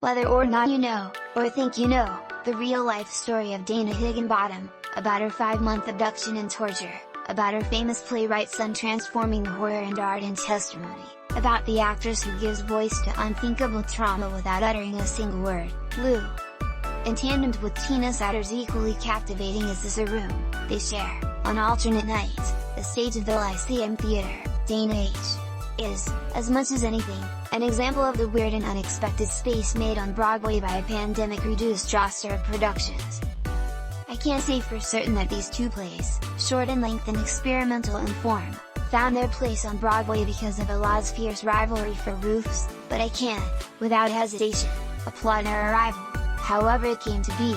Whether or not you know, or think you know, the real-life story of Dana Higginbotham, about her 5-month abduction and torture, about her famous playwright's son transforming horror and art in testimony, about the actress who gives voice to unthinkable trauma without uttering a single word, Lou. In tandem with Tina Satter's equally captivating Is This a Room, they share, on alternate nights, the stage of the Lyceum Theatre. Dana H. is, as much as anything, an example of the weird and unexpected space made on Broadway by a pandemic-reduced roster of productions. I can't say for certain that these two plays, short in length and experimental in form, found their place on Broadway because of Applaud's fierce rivalry for roofs, but I can, without hesitation, applaud their arrival, however it came to be.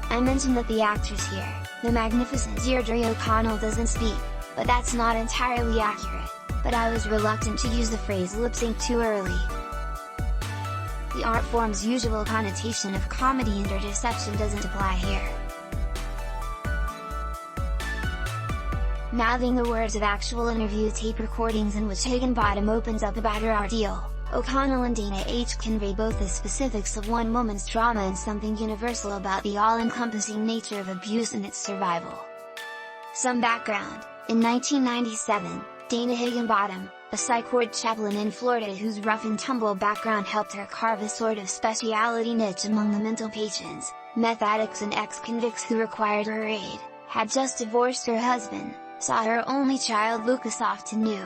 I mentioned that the actress here, the magnificent Deirdre O'Connell, doesn't speak, but that's not entirely accurate. But I was reluctant to use the phrase lip-sync too early. The art form's usual connotation of comedy and or deception doesn't apply here. Mouthing the words of actual interview tape recordings in which Higginbotham opens up about her ordeal, O'Connell and Dana H. convey both the specifics of one woman's trauma and something universal about the all-encompassing nature of abuse and its survival. Some background: in 1997, Dana Higginbotham, a psych ward chaplain in Florida whose rough-and-tumble background helped her carve a sort of speciality niche among the mental patients, meth-addicts and ex-convicts who required her aid, had just divorced her husband, saw her only child Lucas off to new.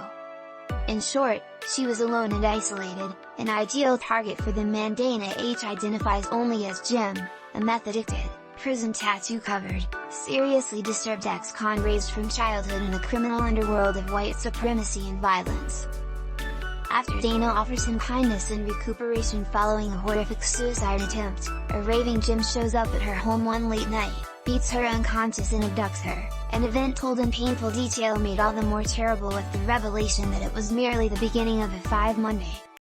In short, she was alone and isolated, an ideal target for the man Dana H. identifies only as Jim, a meth-addicted, prison tattoo-covered, seriously disturbed ex-con raised from childhood in the criminal underworld of white supremacy and violence. After Dana offers him kindness and recuperation following a horrific suicide attempt, a raving Jim shows up at her home one late night, beats her unconscious and abducts her, an event told in painful detail made all the more terrible with the revelation that it was merely the beginning of a 5 Monday.